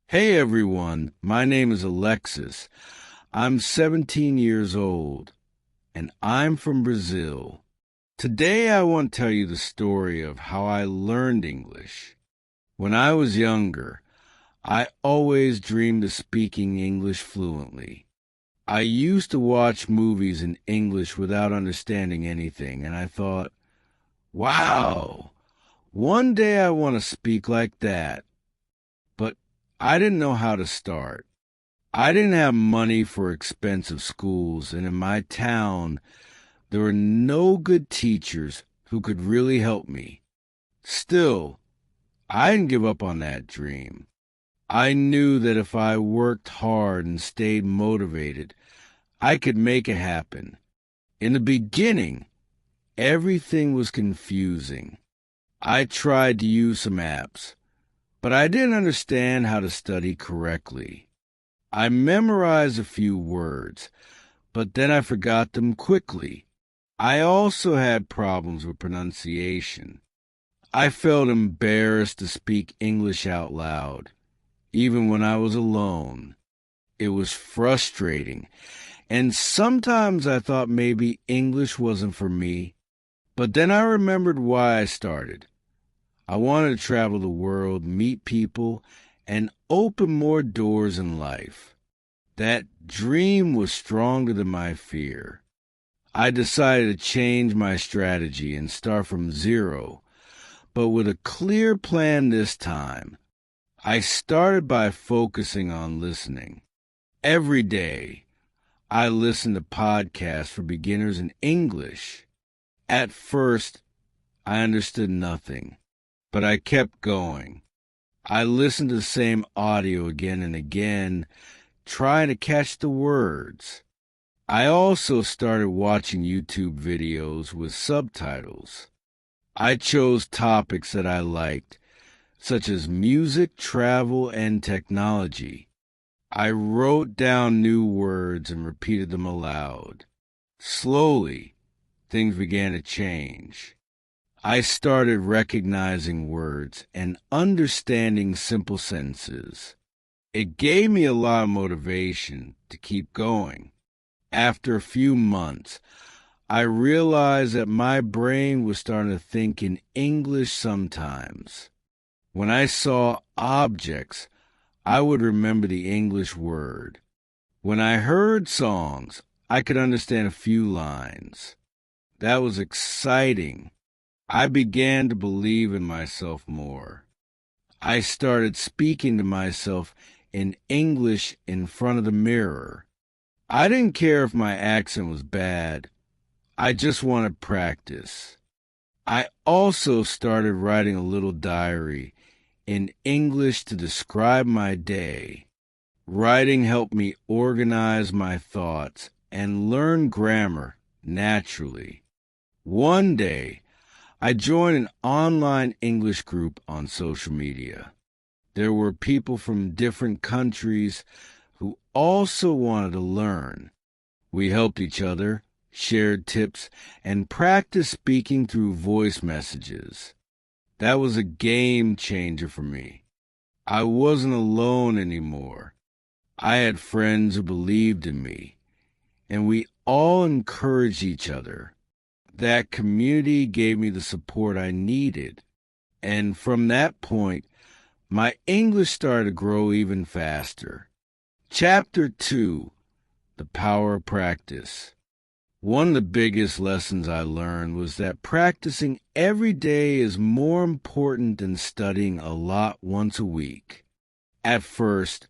Hey everyone, my name is Alexis. I'm 17 years old, and I'm from Brazil. Today I want to tell you the story of how I learned English. When I was younger, I always dreamed of speaking English fluently. I used to watch movies in English without understanding anything, and I thought, wow, one day I want to speak like that. But I didn't know how to start. I didn't have money for expensive schools, and in my town, there were no good teachers who could really help me. Still, I didn't give up on that dream. I knew that if I worked hard and stayed motivated, I could make it happen. In the beginning, everything was confusing. I tried to use some apps, but I didn't understand how to study correctly. I memorized a few words, but then I forgot them quickly. I also had problems with pronunciation. I felt embarrassed to speak English out loud, even when I was alone. It was frustrating, and sometimes I thought maybe English wasn't for me. But then I remembered why I started. I wanted to travel the world, meet people, and open more doors in life. That dream was stronger than my fear. I decided to change my strategy and start from zero, but with a clear plan this time. I started by focusing on listening. Every day, I listened to podcasts for beginners in English. At first, I understood nothing, but I kept going. I listened to the same audio again and again, trying to catch the words. I also started watching YouTube videos with subtitles. I chose topics that I liked, such as music, travel, and technology. I wrote down new words and repeated them aloud. Slowly, things began to change. I started recognizing words and understanding simple sentences. It gave me a lot of motivation to keep going. After a few months, I realized that my brain was starting to think in English sometimes. When I saw objects, I would remember the English word. When I heard songs, I could understand a few lines. That was exciting. I began to believe in myself more. I started speaking to myself in English in front of the mirror. I didn't care if my accent was bad. I just wanted practice. I also started writing a little diary in English to describe my day. Writing helped me organize my thoughts and learn grammar naturally. One day, I joined an online English group on social media. There were people from different countries who also wanted to learn. We helped each other, shared tips, and practiced speaking through voice messages. That was a game changer for me. I wasn't alone anymore. I had friends who believed in me, and we all encouraged each other. That community gave me the support I needed, and from that point, my English started to grow even faster. Chapter 2: The Power of Practice. One of the biggest lessons I learned was that practicing every day is more important than studying a lot once a week. At first,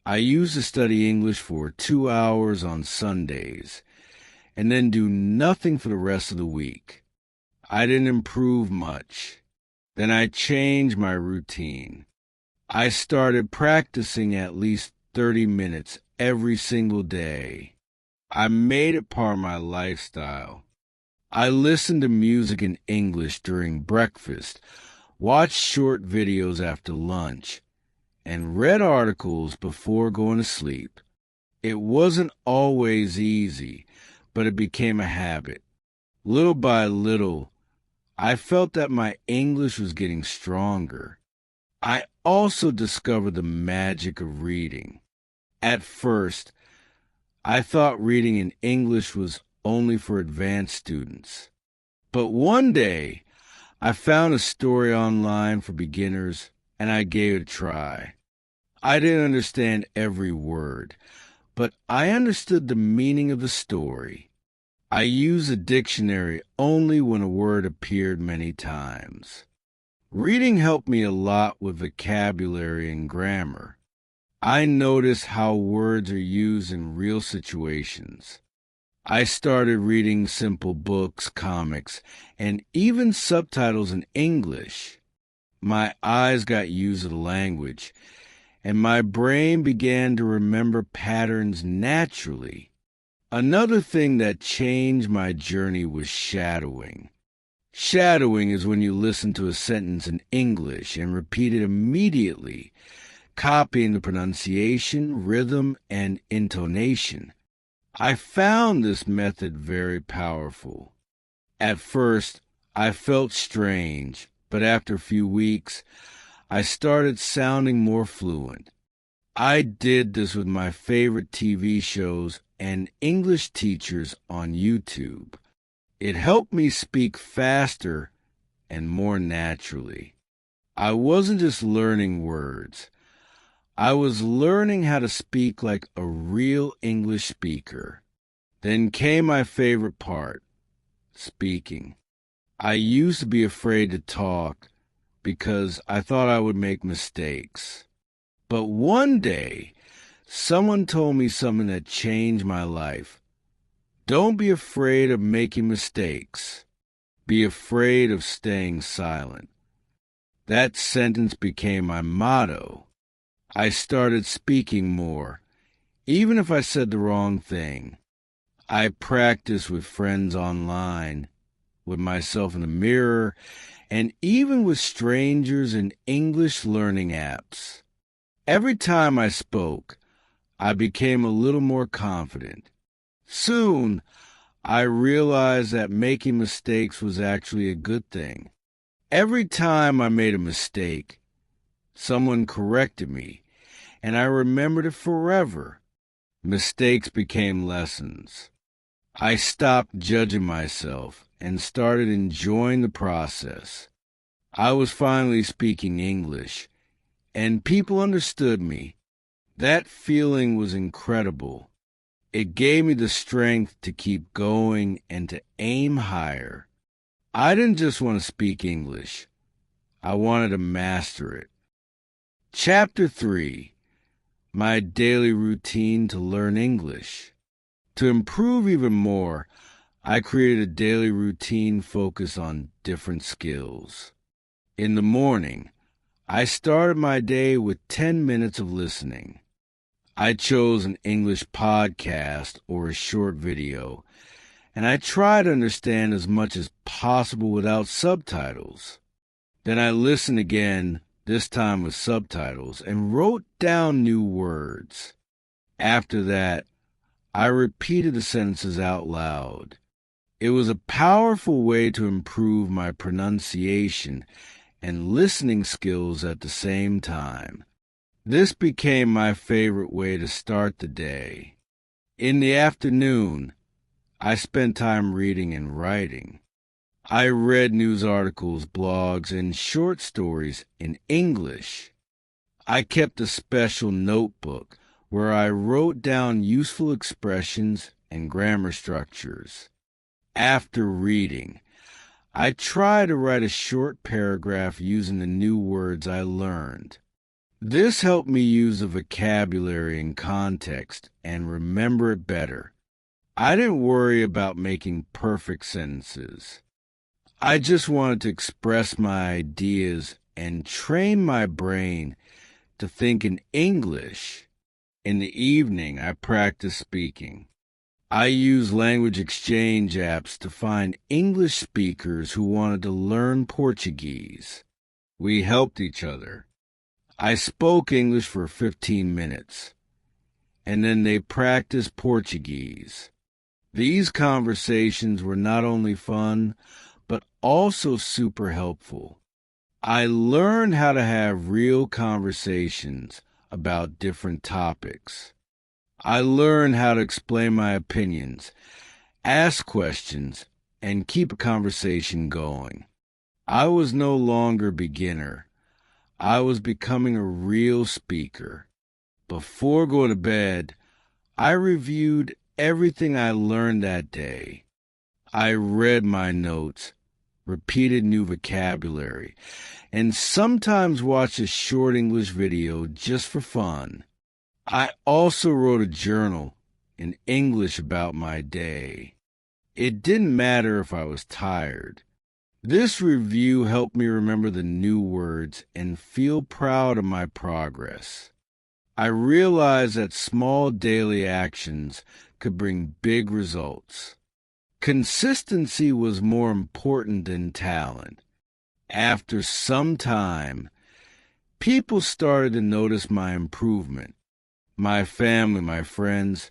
I used to study English for 2 hours on Sundays and then do nothing for the rest of the week. I didn't improve much. Then I changed my routine. I started practicing at least 30 minutes every single day. I made it part of my lifestyle. I listened to music in English during breakfast, watched short videos after lunch, and read articles before going to sleep. It wasn't always easy, but it became a habit. Little by little, I felt that my English was getting stronger. I also discovered the magic of reading. At first, I thought reading in English was only for advanced students. But one day, I found a story online for beginners, and I gave it a try. I didn't understand every word, but I understood the meaning of the story. I used a dictionary only when a word appeared many times. Reading helped me a lot with vocabulary and grammar. I noticed how words are used in real situations. I started reading simple books, comics, and even subtitles in English. My eyes got used to the language, and my brain began to remember patterns naturally. Another thing that changed my journey was shadowing. Shadowing is when you listen to a sentence in English and repeat it immediately, copying the pronunciation, rhythm, and intonation. I found this method very powerful. At first, I felt strange, but after a few weeks, I started sounding more fluent. I did this with my favorite TV shows and English teachers on YouTube. It helped me speak faster and more naturally. I wasn't just learning words. I was learning how to speak like a real English speaker. Then came my favorite part, speaking. I used to be afraid to talk because I thought I would make mistakes. But one day, someone told me something that changed my life. Don't be afraid of making mistakes. Be afraid of staying silent. That sentence became my motto. I started speaking more, even if I said the wrong thing. I practiced with friends online, with myself in the mirror, and even with strangers in English learning apps. Every time I spoke, I became a little more confident. Soon, I realized that making mistakes was actually a good thing. Every time I made a mistake, someone corrected me, and I remembered it forever. Mistakes became lessons. I stopped judging myself and started enjoying the process. I was finally speaking English, and people understood me. That feeling was incredible. It gave me the strength to keep going and to aim higher. I didn't just want to speak English. I wanted to master it. Chapter 3. My daily routine to learn English. To improve even more, I created a daily routine focused on different skills. In the morning, I started my day with 10 minutes of listening. I chose an English podcast or a short video, and I tried to understand as much as possible without subtitles. Then I listened again, this time with subtitles, and wrote down new words. After that, I repeated the sentences out loud. It was a powerful way to improve my pronunciation and listening skills at the same time. This became my favorite way to start the day. In the afternoon, I spent time reading and writing. I read news articles, blogs, and short stories in English. I kept a special notebook where I wrote down useful expressions and grammar structures. After reading, I tried to write a short paragraph using the new words I learned. This helped me use the vocabulary in context and remember it better. I didn't worry about making perfect sentences. I just wanted to express my ideas and train my brain to think in English. In the evening, I practiced speaking. I used language exchange apps to find English speakers who wanted to learn Portuguese. We helped each other. I spoke English for 15 minutes, and then they practiced Portuguese. These conversations were not only fun, but also super helpful. I learned how to have real conversations about different topics. I learned how to explain my opinions, ask questions, and keep a conversation going. I was no longer a beginner. I was becoming a real speaker. Before going to bed, I reviewed everything I learned that day. I read my notes, repeated new vocabulary, and sometimes watched a short English video just for fun. I also wrote a journal in English about my day. It didn't matter if I was tired. This review helped me remember the new words and feel proud of my progress. I realized that small daily actions could bring big results. Consistency was more important than talent. After some time, people started to notice my improvement. My family, my friends,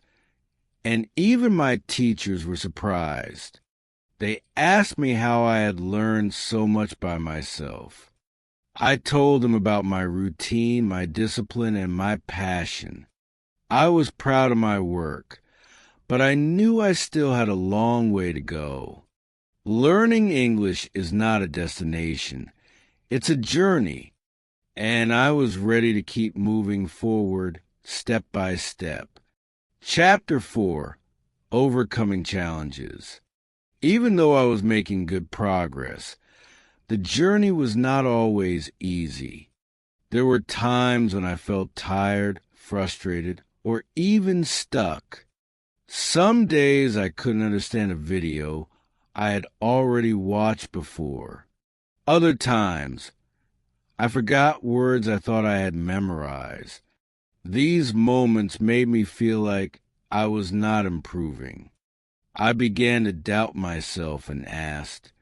and even my teachers were surprised. They asked me how I had learned so much by myself. I told them about my routine, my discipline, and my passion. I was proud of my work, but I knew I still had a long way to go. Learning English is not a destination. It's a journey, and I was ready to keep moving forward step by step. Chapter 4: Overcoming Challenges. Even though I was making good progress, the journey was not always easy. There were times when I felt tired, frustrated, or even stuck. Some days I couldn't understand a video I had already watched before. Other times, I forgot words I thought I had memorized. These moments made me feel like I was not improving. I began to doubt myself and asked,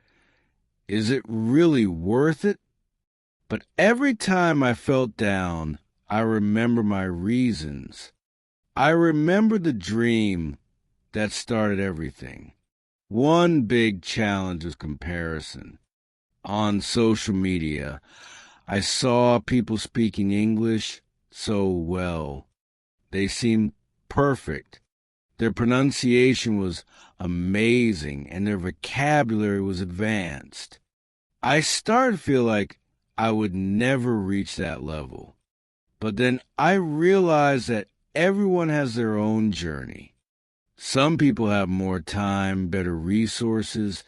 is it really worth it? But every time I felt down, I remember my reasons. I remember the dream that started everything. One big challenge was comparison. On social media, I saw people speaking English so well. They seemed perfect. Their pronunciation was amazing, and their vocabulary was advanced. I started to feel like I would never reach that level. But then I realized that everyone has their own journey. Some people have more time, better resources,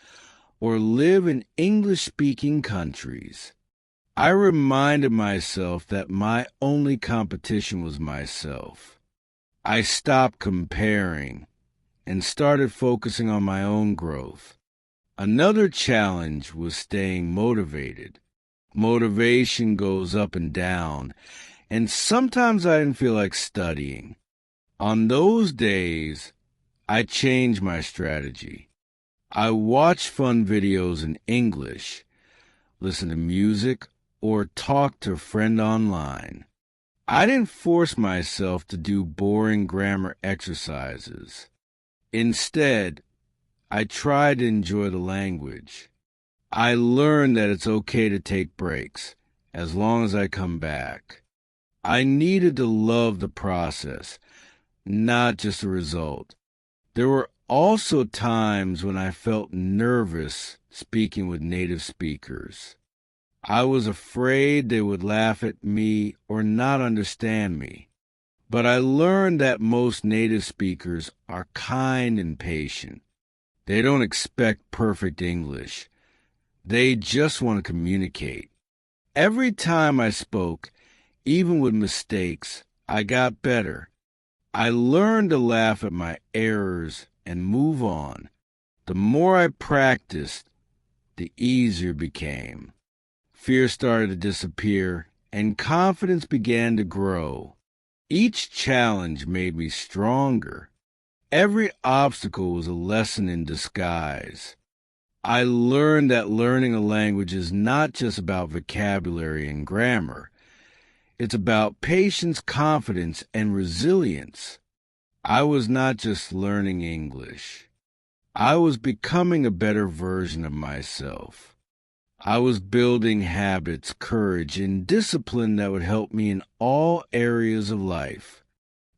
or live in English-speaking countries. I reminded myself that my only competition was myself. I stopped comparing and started focusing on my own growth. Another challenge was staying motivated. Motivation goes up and down, and sometimes I didn't feel like studying. On those days, I changed my strategy. I watched fun videos in English, listened to music, or talked to a friend online. I didn't force myself to do boring grammar exercises. Instead, I tried to enjoy the language. I learned that it's okay to take breaks, as long as I come back. I needed to love the process, not just the result. There were also times when I felt nervous speaking with native speakers. I was afraid they would laugh at me or not understand me. But I learned that most native speakers are kind and patient. They don't expect perfect English. They just want to communicate. Every time I spoke, even with mistakes, I got better. I learned to laugh at my errors and move on. The more I practiced, the easier it became. Fear started to disappear, and confidence began to grow. Each challenge made me stronger. Every obstacle was a lesson in disguise. I learned that learning a language is not just about vocabulary and grammar. It's about patience, confidence, and resilience. I was not just learning English. I was becoming a better version of myself. I was building habits, courage, and discipline that would help me in all areas of life.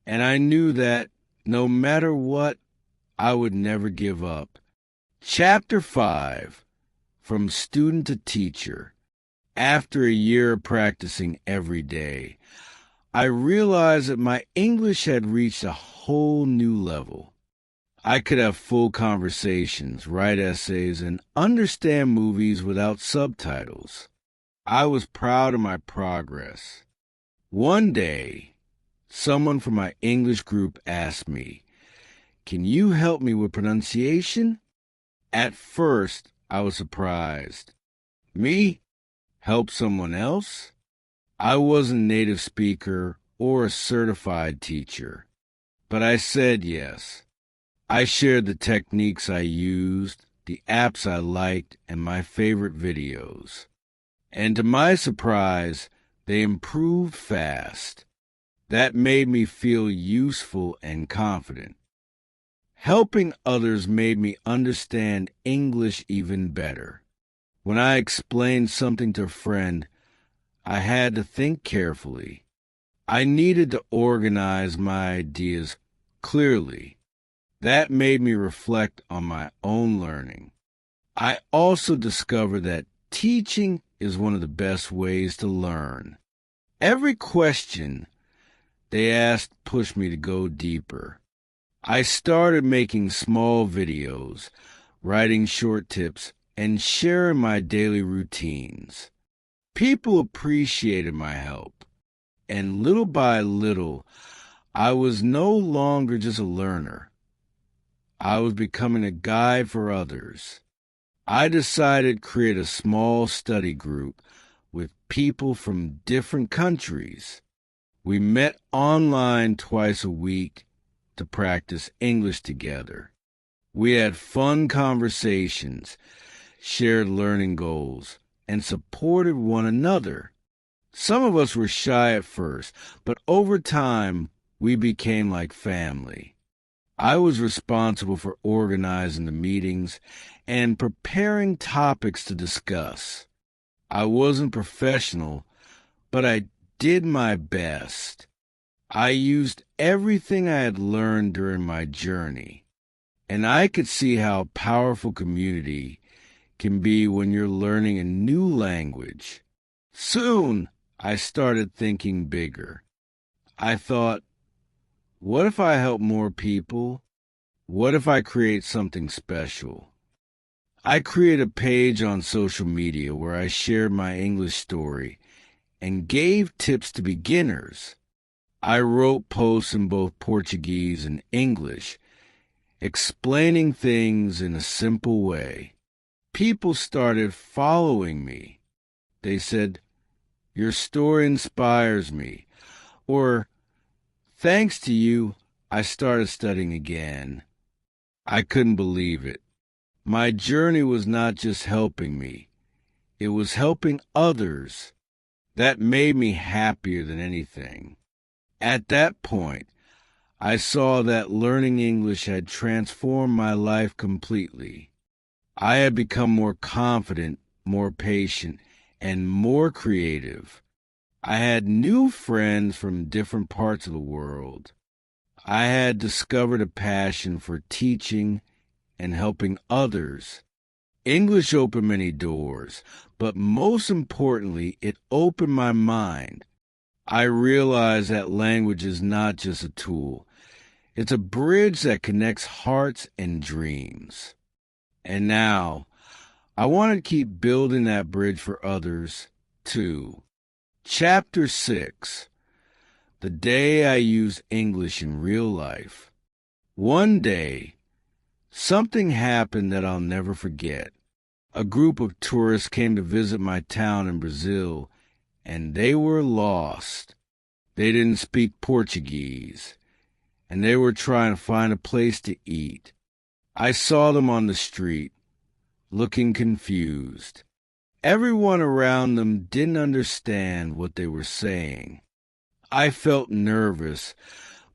And I knew that no matter what, I would never give up. Chapter 5, From Student to Teacher. After a year of practicing every day, I realized that my English had reached a whole new level. I could have full conversations, write essays, and understand movies without subtitles. I was proud of my progress. One day, someone from my English group asked me, "Can you help me with pronunciation?" At first, I was surprised. Me? Help someone else? I wasn't a native speaker or a certified teacher, but I said yes. I shared the techniques I used, the apps I liked, and my favorite videos. And to my surprise, they improved fast. That made me feel useful and confident. Helping others made me understand English even better. When I explained something to a friend, I had to think carefully. I needed to organize my ideas clearly. That made me reflect on my own learning. I also discovered that teaching is one of the best ways to learn. Every question they asked pushed me to go deeper. I started making small videos, writing short tips, and sharing my daily routines. People appreciated my help, and little by little, I was no longer just a learner. I was becoming a guide for others. I decided to create a small study group with people from different countries. We met online twice a week to practice English together. We had fun conversations, shared learning goals, and supported one another. Some of us were shy at first, but over time, we became like family. I was responsible for organizing the meetings and preparing topics to discuss. I wasn't professional, but I did my best. I used everything I had learned during my journey, and I could see how powerful community can be when you're learning a new language. Soon, I started thinking bigger. I thought, what if I help more people? What if I create something special? I created a page on social media where I shared my English story and gave tips to beginners. I wrote posts in both Portuguese and English, explaining things in a simple way. People started following me. They said, "Your story inspires me," or "Thanks to you, I started studying again." I couldn't believe it. My journey was not just helping me, it was helping others. That made me happier than anything. At that point, I saw that learning English had transformed my life completely. I had become more confident, more patient, and more creative. I had new friends from different parts of the world. I had discovered a passion for teaching and helping others. English opened many doors, but most importantly, it opened my mind. I realized that language is not just a tool. It's a bridge that connects hearts and dreams. And now, I want to keep building that bridge for others, too. Chapter 6, The Day I Used English in Real Life. One day, something happened that I'll never forget. A group of tourists came to visit my town in Brazil, and they were lost. They didn't speak Portuguese, and they were trying to find a place to eat. I saw them on the street, looking confused. Everyone around them didn't understand what they were saying. I felt nervous,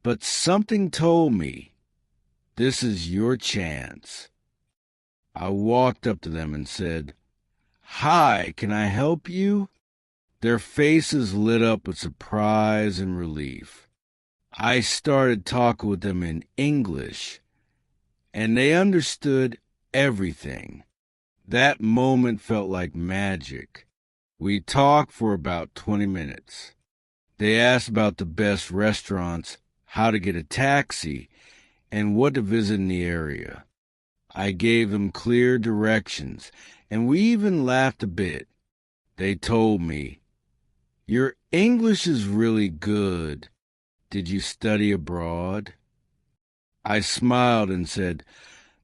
but something told me, this is your chance. I walked up to them and said, "Hi, can I help you?" Their faces lit up with surprise and relief. I started talking with them in English, and they understood everything. That moment felt like magic. We talked for about 20 minutes. They asked about the best restaurants, how to get a taxi, and what to visit in the area. I gave them clear directions, and we even laughed a bit. They told me, "Your English is really good. Did you study abroad?" I smiled and said,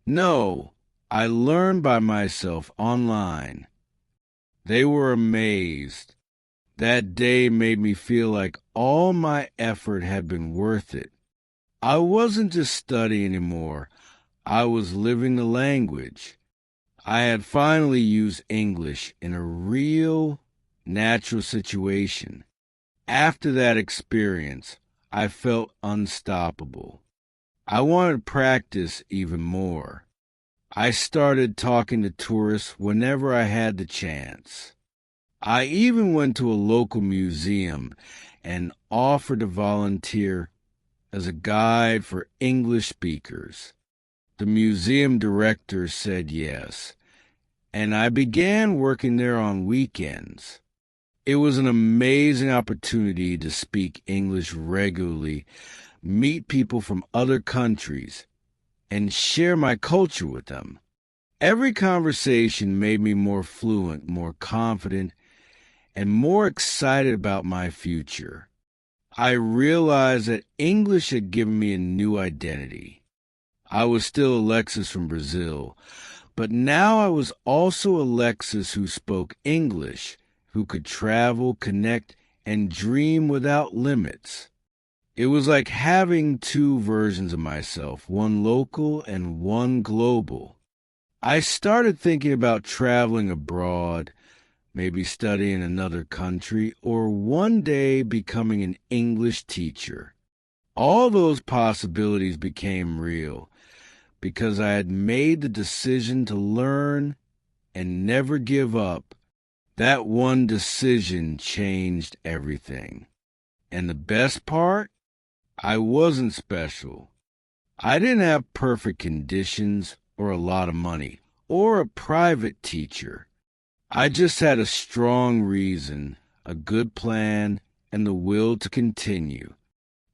"No, I learned by myself online." They were amazed. That day made me feel like all my effort had been worth it. I wasn't just studying anymore. I was living the language. I had finally used English in a real, natural situation. After that experience, I felt unstoppable. I wanted to practice even more. I started talking to tourists whenever I had the chance. I even went to a local museum and offered to volunteer as a guide for English speakers. The museum director said yes, and I began working there on weekends. It was an amazing opportunity to speak English regularly, meet people from other countries, and share my culture with them. Every conversation made me more fluent, more confident, and more excited about my future. I realized that English had given me a new identity. I was still Alexis from Brazil, but now I was also Alexis who spoke English, who could travel, connect, and dream without limits. It was like having two versions of myself, one local and one global. I started thinking about traveling abroad, maybe studying in another country, or one day becoming an English teacher. All those possibilities became real because I had made the decision to learn and never give up. That one decision changed everything. And the best part? I wasn't special. I didn't have perfect conditions or a lot of money or a private teacher. I just had a strong reason, a good plan, and the will to continue.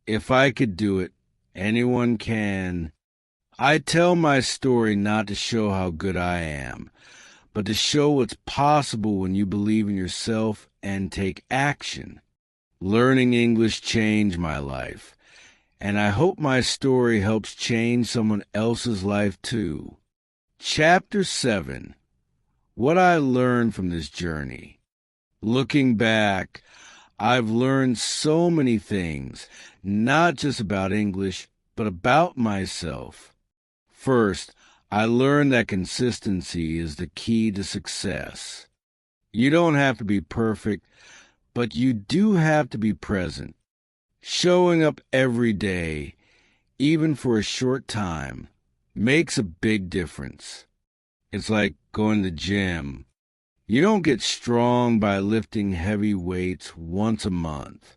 If I could do it, anyone can. I tell my story not to show how good I am, but to show what's possible when you believe in yourself and take action. Learning English changed my life, and I hope my story helps change someone else's life too. Chapter 7. What I learned from this journey. Looking back, I've learned so many things, not just about English, but about myself. First, I learned that consistency is the key to success. You don't have to be perfect, but you do have to be present. Showing up every day, even for a short time, makes a big difference. It's like going to the gym. You don't get strong by lifting heavy weights once a month.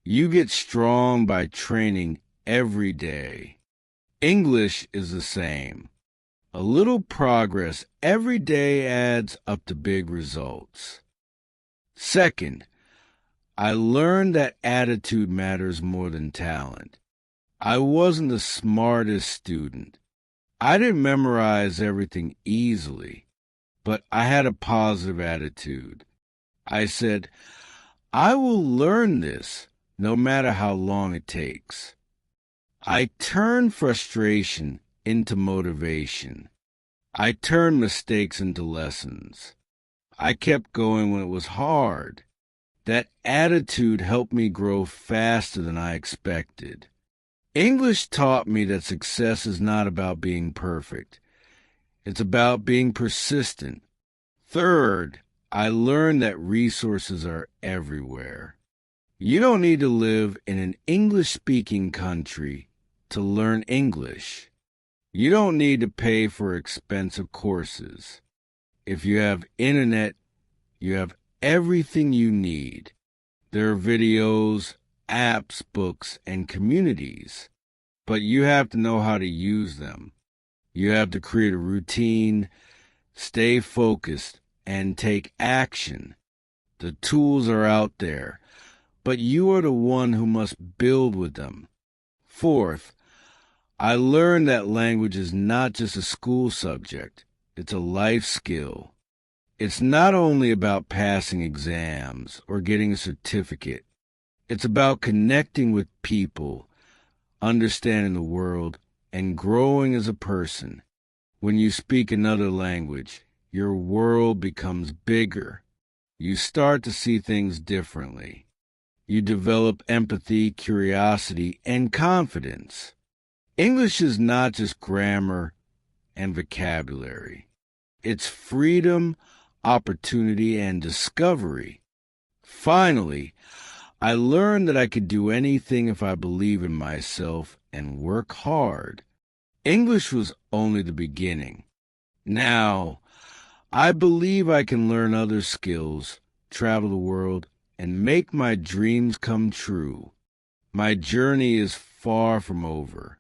You get strong by training every day. English is the same. A little progress every day adds up to big results. Second, I learned that attitude matters more than talent. I wasn't the smartest student. I didn't memorize everything easily, but I had a positive attitude. I said, I will learn this no matter how long it takes. I turned frustration into motivation. I turned mistakes into lessons. I kept going when it was hard. That attitude helped me grow faster than I expected. English taught me that success is not about being perfect. It's about being persistent. Third, I learned that resources are everywhere. You don't need to live in an English-speaking country to learn English. You don't need to pay for expensive courses. If you have internet You have everything you need. There are videos, apps, books, and communities, but you have to know how to use them. You have to create a routine, stay focused, and take action. The tools are out there, but you are the one who must build with them. Fourth, I learned that language is not just a school subject, it's a life skill. It's not only about passing exams or getting a certificate. It's about connecting with people, understanding the world, and growing as a person. When you speak another language, your world becomes bigger. You start to see things differently. You develop empathy, curiosity, and confidence. English is not just grammar and vocabulary. It's freedom, opportunity, and discovery. Finally, I learned that I could do anything if I believe in myself and work hard. English was only the beginning. Now, I believe I can learn other skills, travel the world, and make my dreams come true. My journey is far from over.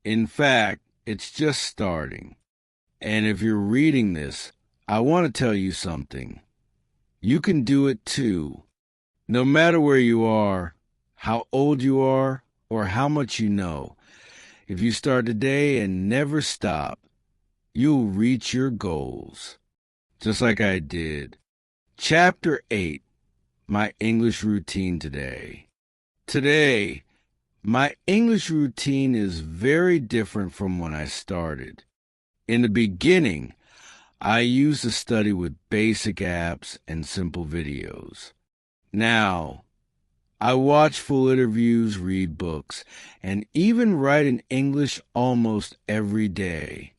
In fact, it's just starting. And if you're reading this, I want to tell you something. You can do it too. No matter where you are, how old you are, or how much you know, if you start today and never stop, you'll reach your goals. Just like I did. Chapter 8, My English Routine Today. Today, my English routine is very different from when I started. In the beginning, I used to study with basic apps and simple videos. Now, I watch full interviews, read books, and even write in English almost every day.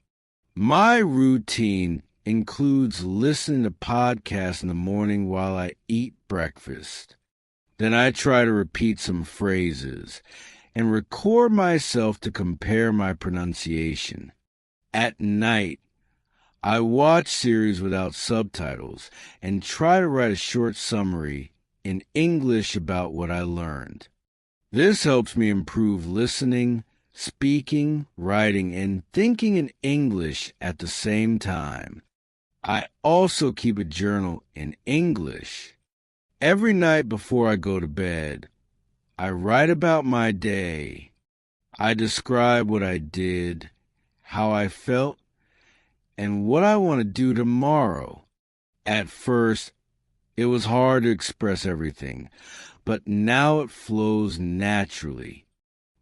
My routine includes listening to podcasts in the morning while I eat breakfast. Then I try to repeat some phrases and record myself to compare my pronunciation. At night, I watch series without subtitles and try to write a short summary in English about what I learned. This helps me improve listening, speaking, writing, and thinking in English at the same time. I also keep a journal in English. Every night before I go to bed, I write about my day. I describe what I did, how I felt, and what I want to do tomorrow. At first, it was hard to express everything, but now it flows naturally.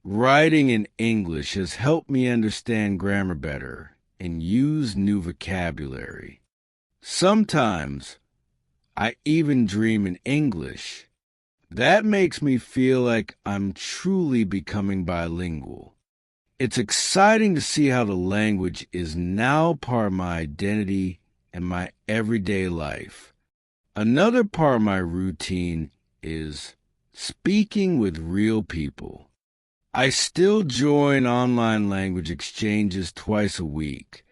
Writing in English has helped me understand grammar better and use new vocabulary. Sometimes, I even dream in English. That makes me feel like I'm truly becoming bilingual. It's exciting to see how the language is now part of my identity and my everyday life. Another part of my routine is speaking with real people. I still join online language exchanges twice a week,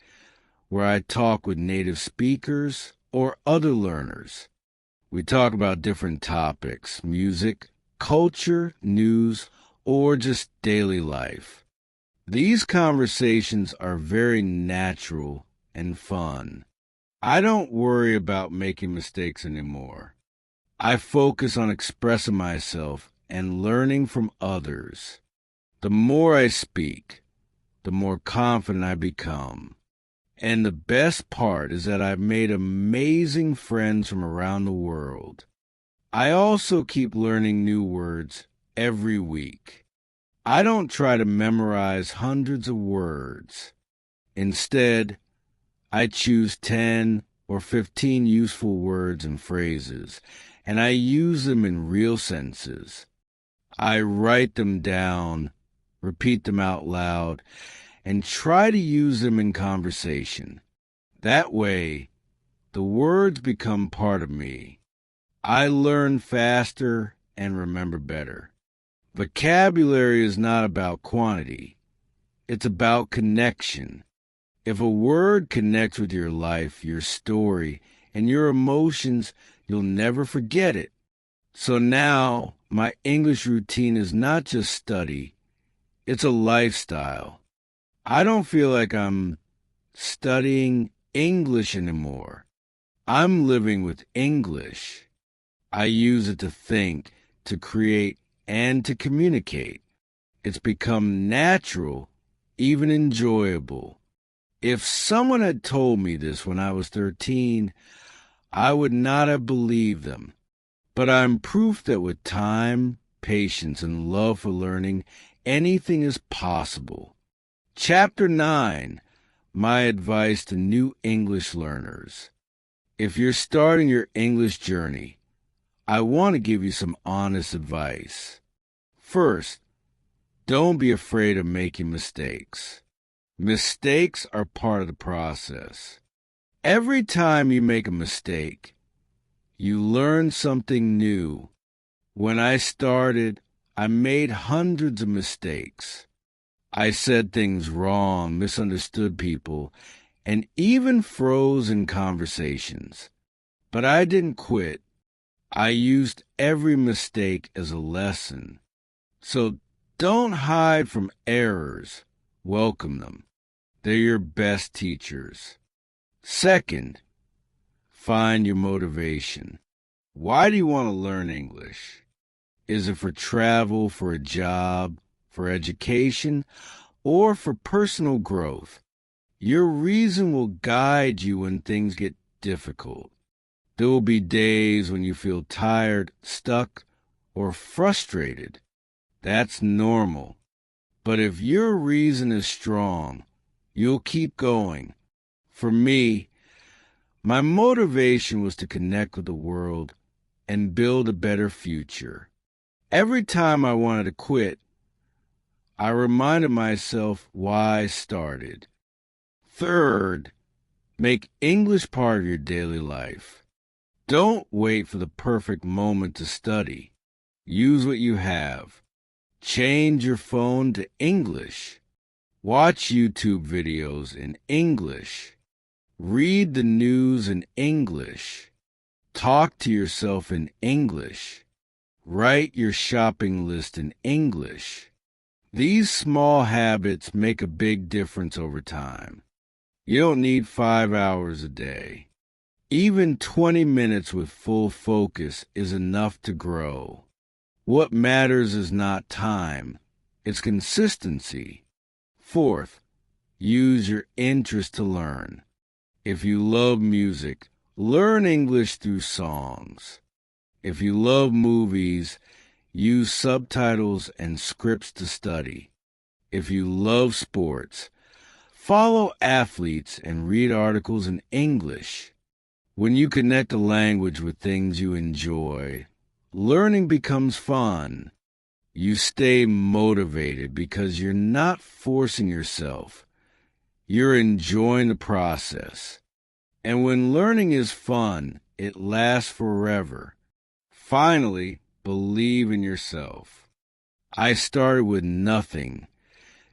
where I talk with native speakers or other learners. We talk about different topics, music, culture, news, or just daily life. These conversations are very natural and fun. I don't worry about making mistakes anymore. I focus on expressing myself and learning from others. The more I speak, the more confident I become. And the best part is that I've made amazing friends from around the world. I also keep learning new words every week. I don't try to memorize hundreds of words. Instead, I choose 10 or 15 useful words and phrases, and I use them in real sentences. I write them down, repeat them out loud, and try to use them in conversation. That way, the words become part of me. I learn faster and remember better. Vocabulary is not about quantity. It's about connection. If a word connects with your life, your story, and your emotions, you'll never forget it. So now my English routine is not just study, it's a lifestyle. I don't feel like I'm studying English anymore. I'm living with English. I use it to think, to create, and to communicate. It's become natural, even enjoyable. If someone had told me this when I was 13, I would not have believed them. But I'm proof that with time, patience, and love for learning, anything is possible. Chapter 9, My Advice to New English Learners. If you're starting your English journey, I want to give you some honest advice. First, don't be afraid of making mistakes. Mistakes are part of the process. Every time you make a mistake, you learn something new. When I started, I made hundreds of mistakes. I said things wrong, misunderstood people, and even froze in conversations. But I didn't quit. I used every mistake as a lesson. So don't hide from errors. Welcome them. They're your best teachers. Second, find your motivation. Why do you want to learn English? Is it for travel, for a job, for education, or for personal growth? Your reason will guide you when things get difficult. There will be days when you feel tired, stuck, or frustrated. That's normal. But if your reason is strong, you'll keep going. For me, my motivation was to connect with the world and build a better future. Every time I wanted to quit, I reminded myself why I started. Third, make English part of your daily life. Don't wait for the perfect moment to study. Use what you have. Change your phone to English. Watch YouTube videos in English. Read the news in English. Talk to yourself in English. Write your shopping list in English. These small habits make a big difference over time. You don't need 5 hours a day. Even 20 minutes with full focus is enough to grow. What matters is not time, it's consistency. Fourth, use your interest to learn. If you love music, learn English through songs. If you love movies, use subtitles and scripts to study. If you love sports, follow athletes and read articles in English. When you connect a language with things you enjoy, learning becomes fun. You stay motivated because you're not forcing yourself. You're enjoying the process. And when learning is fun, it lasts forever. Finally, believe in yourself. I started with nothing,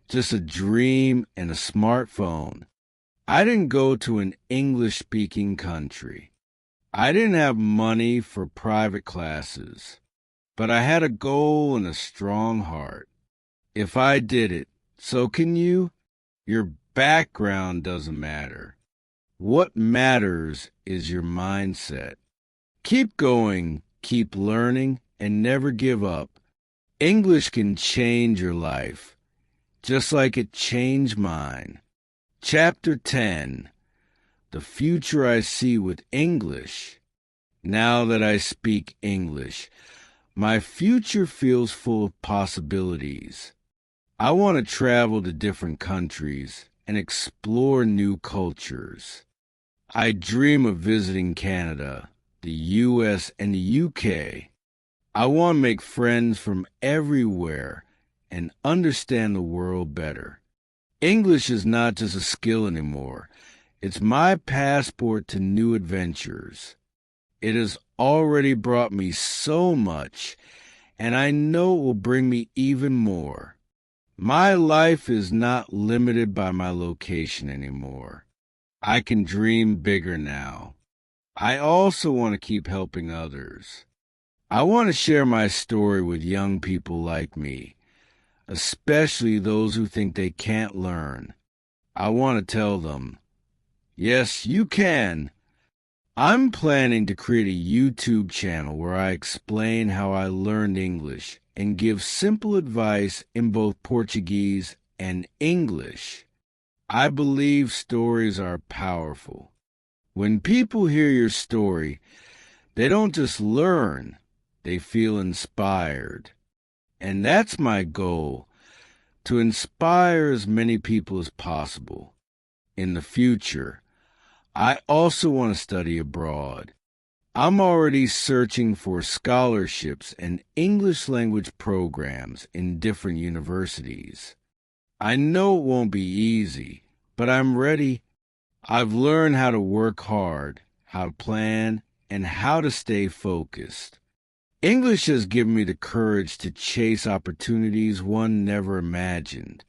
just a dream and a smartphone. I didn't go to an English-speaking country. I didn't have money for private classes, but I had a goal and a strong heart. If I did it, so can you. Your background doesn't matter. What matters is your mindset. Keep going, keep learning, and never give up. English can change your life, just like it changed mine. Chapter 10, The Future I See with English. Now that I speak English, my future feels full of possibilities. I want to travel to different countries and explore new cultures. I dream of visiting Canada, the US, and the UK. I want to make friends from everywhere and understand the world better. English is not just a skill anymore. It's my passport to new adventures. It has already brought me so much, and I know it will bring me even more. My life is not limited by my location anymore. I can dream bigger now. I also want to keep helping others. I want to share my story with young people like me, especially those who think they can't learn. I want to tell them, yes, you can. I'm planning to create a YouTube channel where I explain how I learned English and give simple advice in both Portuguese and English. I believe stories are powerful. When people hear your story, they don't just learn, they feel inspired. And that's my goal, to inspire as many people as possible. In the future, I also want to study abroad. I'm already searching for scholarships and English language programs in different universities. I know it won't be easy, but I'm ready. I've learned how to work hard, how to plan, and how to stay focused. English has given me the courage to chase opportunities one never imagined.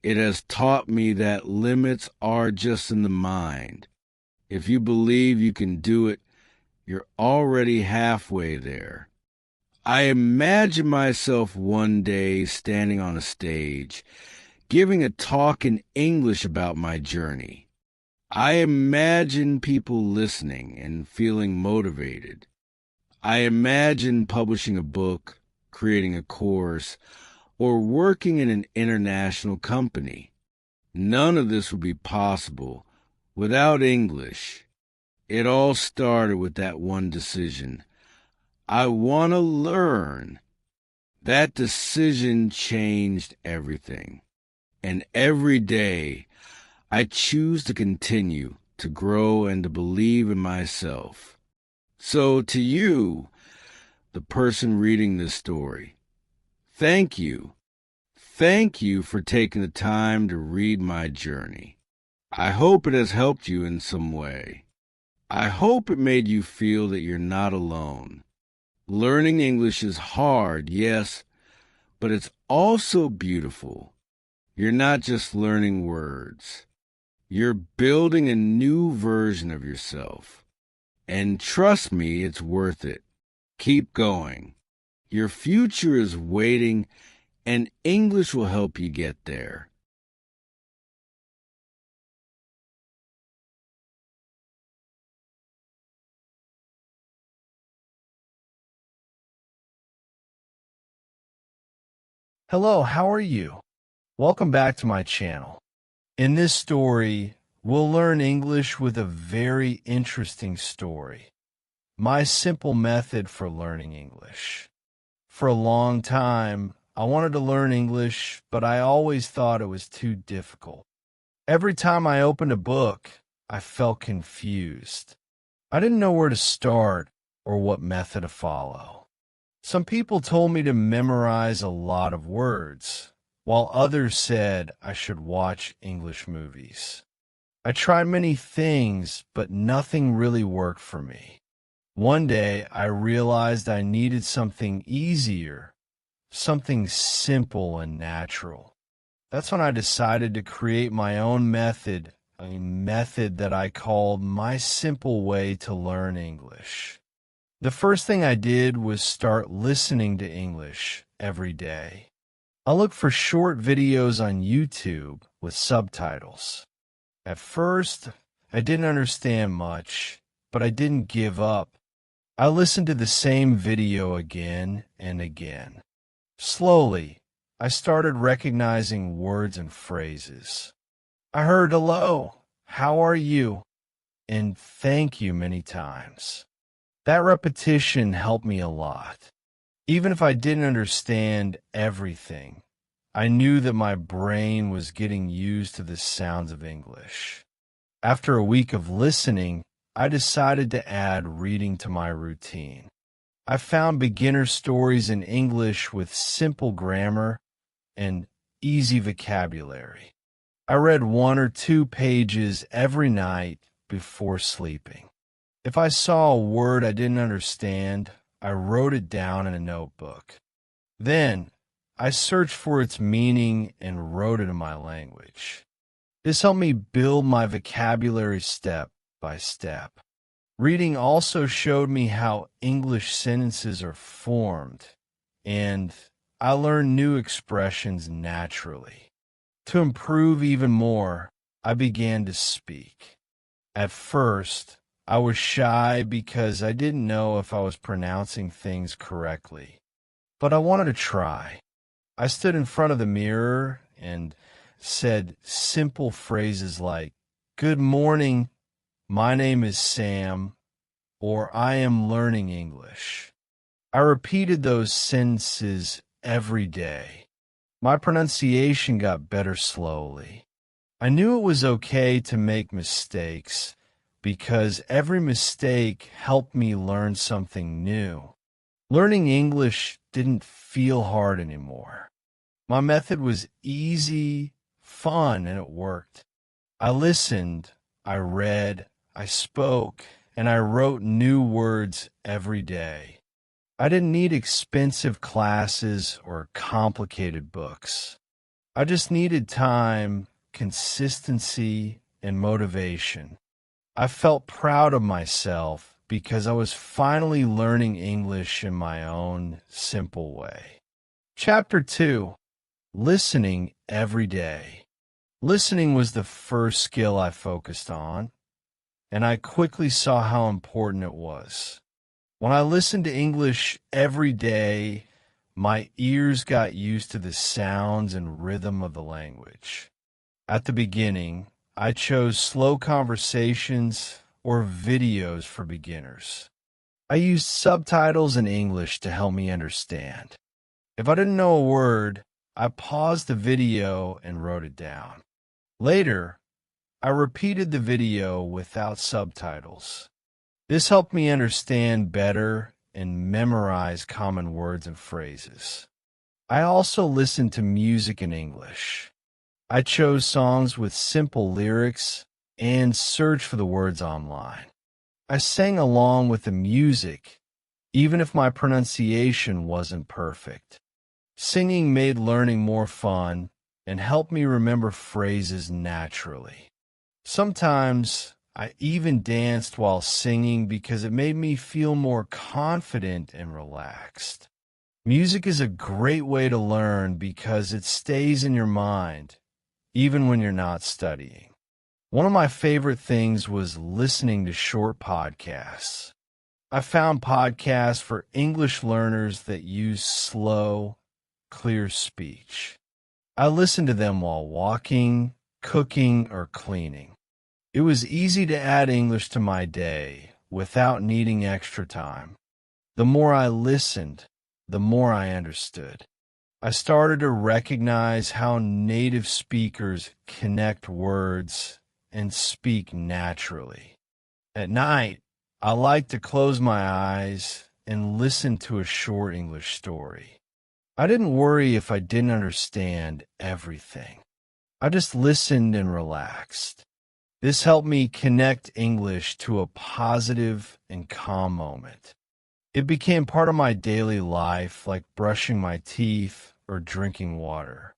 It has taught me that limits are just in the mind. If you believe you can do it, you're already halfway there. I imagine myself one day standing on a stage, giving a talk in English about my journey. I imagine people listening and feeling motivated. I imagine publishing a book, creating a course, or working in an international company. None of this would be possible without English. It all started with that one decision. I want to learn. That decision changed everything. And every day, I choose to continue to grow and to believe in myself. So to you, the person reading this story, thank you. Thank you for taking the time to read my journey. I hope it has helped you in some way. I hope it made you feel that you're not alone. Learning English is hard, yes, but it's also beautiful. You're not just learning words. You're building a new version of yourself. And trust me, it's worth it. Keep going. Your future is waiting, and English will help you get there. Hello, how are you? Welcome back to my channel. In this story, we'll learn English with a very interesting story. My simple method for learning English. For a long time, I wanted to learn English, but I always thought it was too difficult. Every time I opened a book, I felt confused. I didn't know where to start or what method to follow. Some people told me to memorize a lot of words, while others said I should watch English movies. I tried many things, but nothing really worked for me. One day, I realized I needed something easier, something simple and natural. That's when I decided to create my own method, a method that I called my simple way to learn English. The first thing I did was start listening to English every day. I looked for short videos on YouTube with subtitles. At first, I didn't understand much, but I didn't give up. I listened to the same video again and again. Slowly, I started recognizing words and phrases. I heard hello, how are you, and thank you many times. That repetition helped me a lot. Even if I didn't understand everything, I knew that my brain was getting used to the sounds of English. After a week of listening, I decided to add reading to my routine. I found beginner stories in English with simple grammar and easy vocabulary. I read 1 or 2 pages every night before sleeping. If I saw a word I didn't understand, I wrote it down in a notebook. Then, I searched for its meaning and wrote it in my language. This helped me build my vocabulary step by step. Reading also showed me how English sentences are formed, and I learned new expressions naturally. To improve even more, I began to speak. At first, I was shy because I didn't know if I was pronouncing things correctly, but I wanted to try. I stood in front of the mirror and said simple phrases like, "Good morning, my name is Sam," or "I am learning English." I repeated those sentences every day. My pronunciation got better slowly. I knew it was okay to make mistakes because every mistake helped me learn something new. Learning English didn't feel hard anymore. My method was easy, fun, and it worked. I listened, I read, I spoke, and I wrote new words every day. I didn't need expensive classes or complicated books. I just needed time, consistency, and motivation. I felt proud of myself because I was finally learning English in my own simple way. Chapter 2. Listening every day. Listening was the first skill I focused on, and I quickly saw how important it was. When I listened to English every day, my ears got used to the sounds and rhythm of the language. At the beginning, I chose slow conversations or videos for beginners. I used subtitles in English to help me understand. If I didn't know a word, I paused the video and wrote it down. Later, I repeated the video without subtitles. This helped me understand better and memorize common words and phrases. I also listened to music in English. I chose songs with simple lyrics and searched for the words online. I sang along with the music, even if my pronunciation wasn't perfect. Singing made learning more fun and helped me remember phrases naturally. Sometimes I even danced while singing because it made me feel more confident and relaxed. Music is a great way to learn because it stays in your mind, even when you're not studying. One of my favorite things was listening to short podcasts. I found podcasts for English learners that use slow, clear speech. I listened to them while walking, cooking, or cleaning. It was easy to add English to my day without needing extra time. The more I listened, the more I understood. I started to recognize how native speakers connect words and speak naturally. At night, I like to close my eyes and listen to a short English story. I didn't worry if I didn't understand everything. I just listened and relaxed. This helped me connect English to a positive and calm moment. It became part of my daily life, like brushing my teeth or drinking water.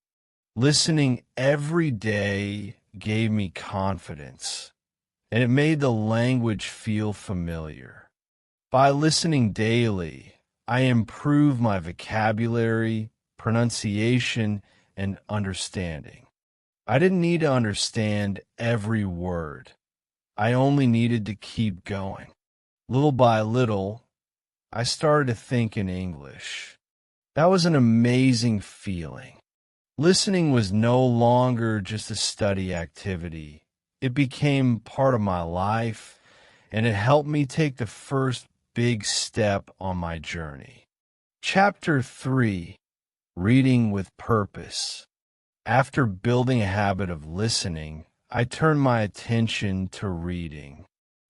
Listening every day gave me confidence, and it made the language feel familiar. By listening daily, I improved my vocabulary, pronunciation, and understanding. I didn't need to understand every word. I only needed to keep going. Little by little, I started to think in English. That was an amazing feeling. Listening was no longer just a study activity. It became part of my life, and it helped me take the first big step on my journey. Chapter 3. Reading with Purpose. After building a habit of listening, I turned my attention to reading.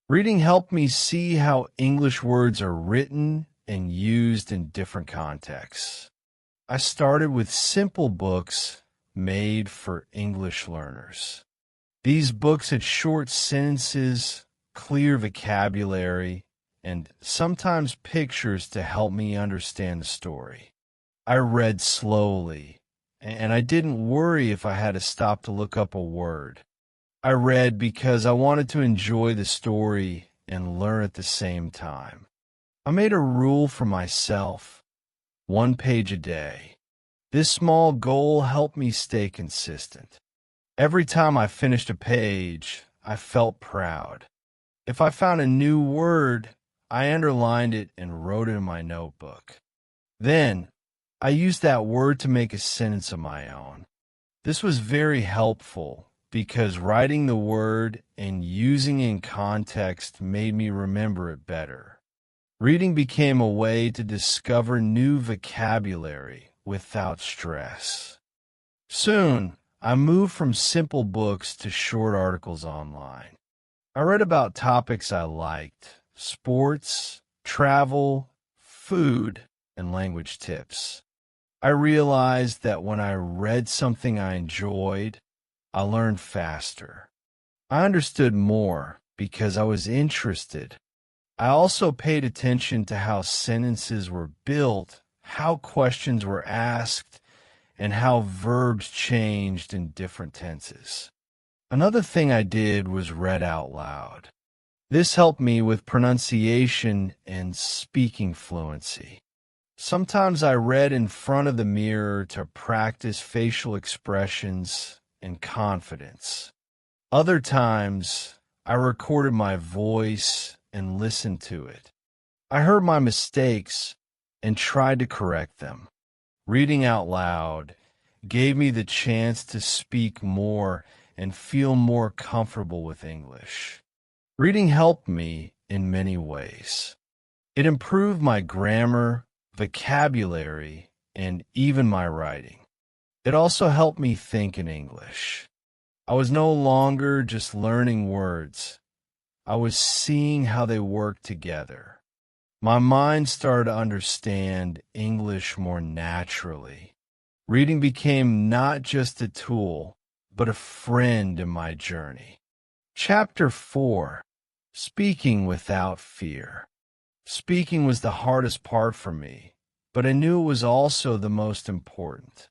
Reading helped me see how English words are written and used in different contexts. I started with simple books made for English learners. These books had short sentences, clear vocabulary, and sometimes pictures to help me understand the story. I read slowly, and I didn't worry if I had to stop to look up a word. I read because I wanted to enjoy the story and learn at the same time. I made a rule for myself: 1 page a day. This small goal helped me stay consistent. Every time I finished a page, I felt proud. If I found a new word, I underlined it and wrote it in my notebook. Then, I used that word to make a sentence of my own. This was very helpful because writing the word and using it in context made me remember it better. Reading became a way to discover new vocabulary without stress. Soon, I moved from simple books to short articles online. I read about topics I liked: sports, travel, food, and language tips. I realized that when I read something I enjoyed, I learned faster. I understood more because I was interested. I also paid attention to how sentences were built, how questions were asked, and how verbs changed in different tenses. Another thing I did was read out loud. This helped me with pronunciation and speaking fluency. Sometimes I read in front of the mirror to practice facial expressions and confidence. Other times, I recorded my voice and listened to it. I heard my mistakes and tried to correct them. Reading out loud gave me the chance to speak more and feel more comfortable with English. Reading helped me in many ways. It improved my grammar, vocabulary, and even my writing. It also helped me think in English. I was no longer just learning words. I was seeing how they worked together. My mind started to understand English more naturally. Reading became not just a tool, but a friend in my journey. Chapter 4: Speaking Without Fear. Speaking was the hardest part for me, but I knew it was also the most important.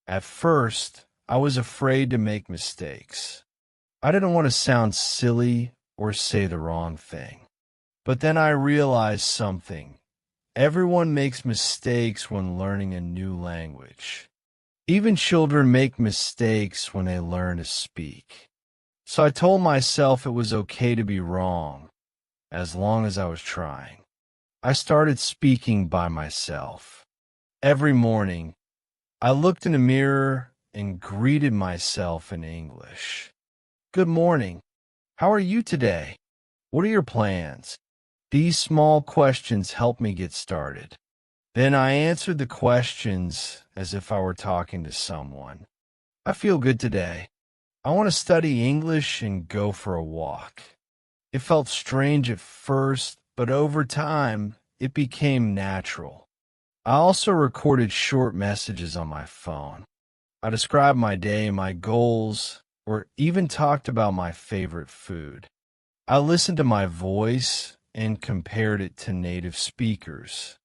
At first, I was afraid to make mistakes. I didn't want to sound silly or say the wrong thing. But then I realized something. Everyone makes mistakes when learning a new language. Even children make mistakes when they learn to speak. So I told myself it was okay to be wrong, as long as I was trying. I started speaking by myself. Every morning, I looked in the mirror and greeted myself in English. Good morning. How are you today? What are your plans? These small questions helped me get started. Then I answered the questions as if I were talking to someone. I feel good today. I want to study English and go for a walk. It felt strange at first, but over time, it became natural. I also recorded short messages on my phone. I described my day and my goals, or even talked about my favorite food. I listened to my voice and compared it to native speakers.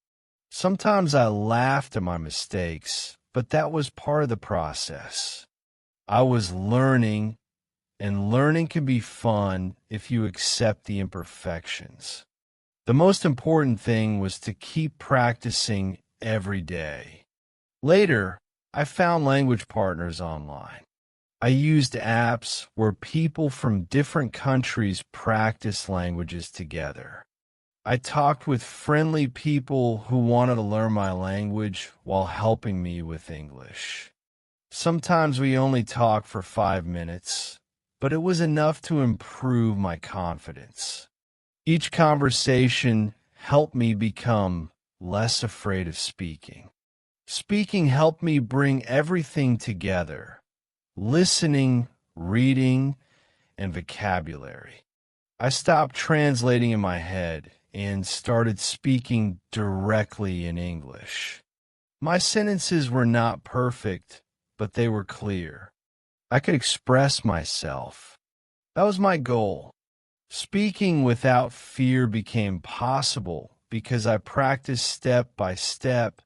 Sometimes I laughed at my mistakes, but that was part of the process. I was learning, and learning can be fun if you accept the imperfections. The most important thing was to keep practicing every day. Later, I found language partners online. I used apps where people from different countries practice languages together. I talked with friendly people who wanted to learn my language while helping me with English. Sometimes we only talked for 5 minutes, but it was enough to improve my confidence. Each conversation helped me become less afraid of speaking. Speaking helped me bring everything together: listening, reading, and vocabulary. I stopped translating in my head and started speaking directly in English. My sentences were not perfect, but they were clear. I could express myself. That was my goal. Speaking without fear became possible because I practiced step by step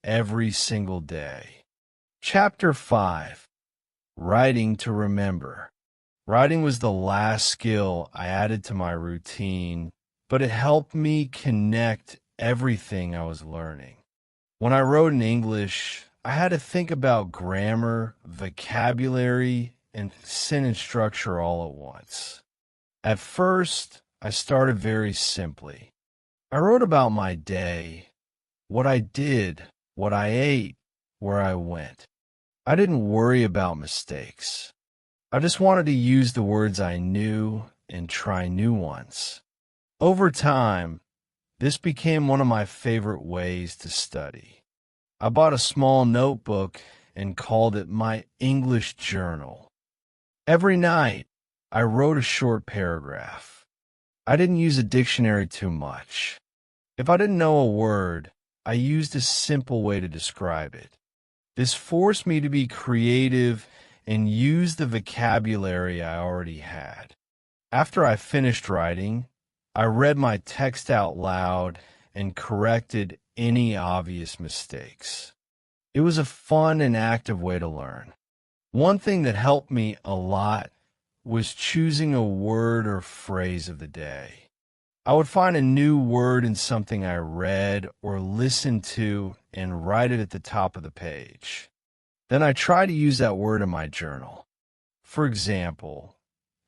every single day. Chapter 5: Writing to Remember. Writing was the last skill I added to my routine, but it helped me connect everything I was learning. When I wrote in English, I had to think about grammar, vocabulary, and sentence structure all at once. At first, I started very simply. I wrote about my day, what I did, what I ate, where I went. I didn't worry about mistakes. I just wanted to use the words I knew and try new ones. Over time, this became one of my favorite ways to study. I bought a small notebook and called it my English journal. Every night, I wrote a short paragraph. I didn't use a dictionary too much. If I didn't know a word, I used a simple way to describe it. This forced me to be creative and use the vocabulary I already had. After I finished writing, I read my text out loud and corrected any obvious mistakes. It was a fun and active way to learn. One thing that helped me a lot was choosing a word or phrase of the day. I would find a new word in something I read or listened to and write it at the top of the page. Then I try to use that word in my journal. For example,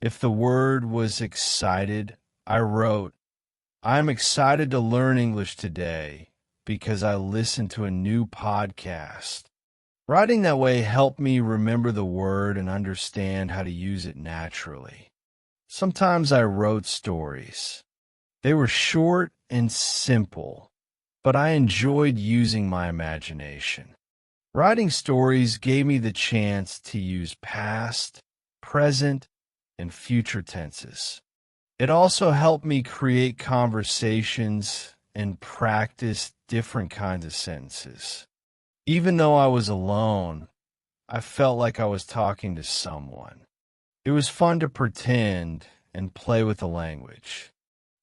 if the word was excited, I wrote, "I'm excited to learn English today because I listened to a new podcast." Writing that way helped me remember the word and understand how to use it naturally. Sometimes I wrote stories. They were short and simple, but I enjoyed using my imagination. Writing stories gave me the chance to use past, present, and future tenses. It also helped me create conversations and practice different kinds of sentences. Even though I was alone, I felt like I was talking to someone. It was fun to pretend and play with the language.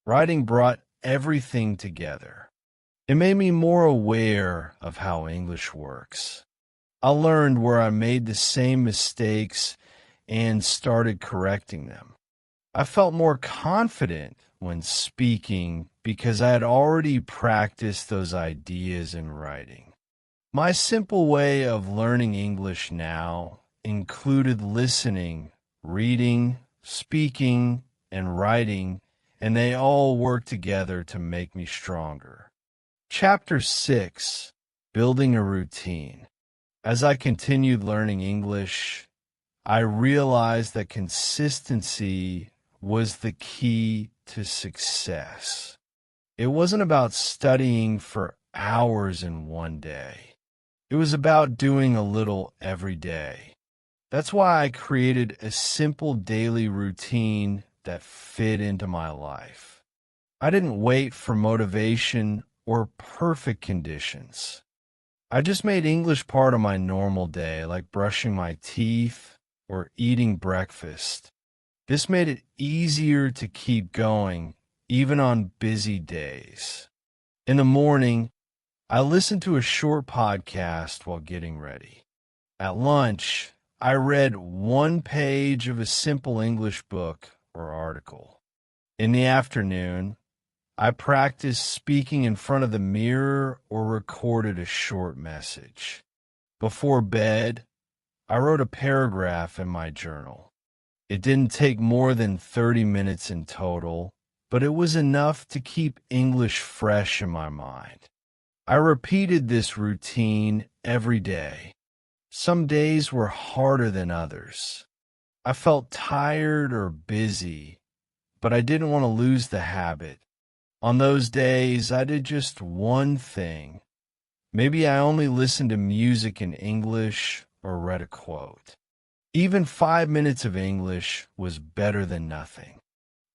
Writing brought everything together. It made me more aware of how English works. I learned where I made the same mistakes and started correcting them. I felt more confident when speaking because I had already practiced those ideas in writing. My simple way of learning English now included listening, reading, speaking, and writing, and they all work together to make me stronger. Chapter 6, Building a Routine. As I continued learning English, I realized that consistency was the key to success. It wasn't about studying for hours in one day. It was about doing a little every day. That's why I created a simple daily routine that fit into my life. I didn't wait for motivation or perfect conditions. I just made English part of my normal day, like brushing my teeth or eating breakfast. This made it easier to keep going, even on busy days. In the morning, I listened to a short podcast while getting ready. At lunch, I read one page of a simple English book or article. In the afternoon, I practiced speaking in front of the mirror or recorded a short message. Before bed, I wrote a paragraph in my journal. It didn't take more than 30 minutes in total, but it was enough to keep English fresh in my mind. I repeated this routine every day. Some days were harder than others. I felt tired or busy, but I didn't want to lose the habit. On those days, I did just one thing. Maybe I only listened to music in English or read a quote. Even 5 minutes of English was better than nothing.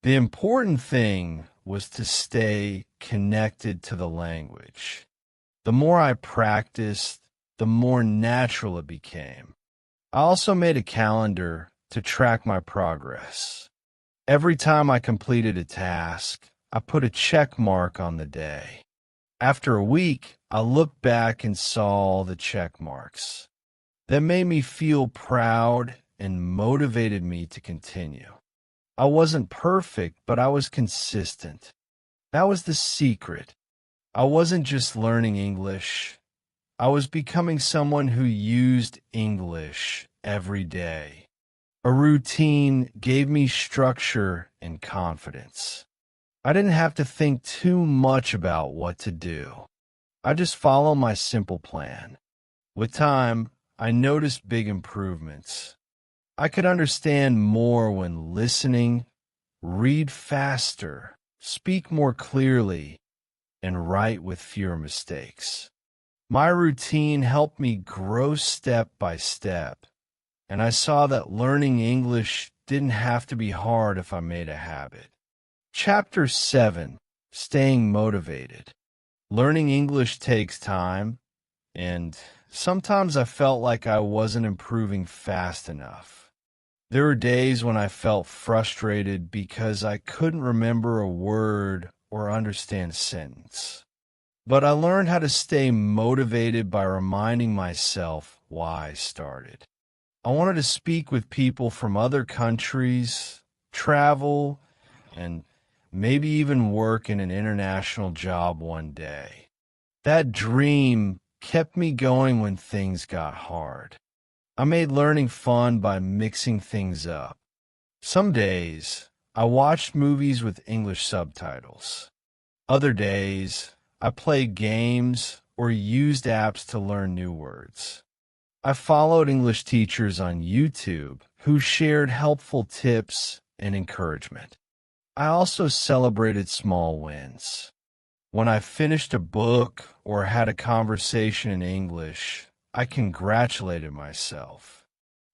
The important thing was to stay connected to the language. The more I practiced, the more natural it became. I also made a calendar to track my progress. Every time I completed a task, I put a check mark on the day. After a week, I looked back and saw all the check marks. That made me feel proud and motivated me to continue. I wasn't perfect, but I was consistent. That was the secret. I wasn't just learning English. I was becoming someone who used English every day. A routine gave me structure and confidence. I didn't have to think too much about what to do. I just followed my simple plan. With time, I noticed big improvements. I could understand more when listening, read faster, speak more clearly, and write with fewer mistakes. My routine helped me grow step by step, and I saw that learning English didn't have to be hard if I made a habit. Chapter 7: Staying Motivated. Learning English takes time, and sometimes I felt like I wasn't improving fast enough. There were days when I felt frustrated because I couldn't remember a word or understand a sentence. But I learned how to stay motivated by reminding myself why I started. I wanted to speak with people from other countries, travel, and maybe even work in an international job one day. That dream kept me going when things got hard. I made learning fun by mixing things up. Some days, I watched movies with English subtitles. Other days, I played games or used apps to learn new words. I followed English teachers on YouTube who shared helpful tips and encouragement. I also celebrated small wins. When I finished a book or had a conversation in English, I congratulated myself.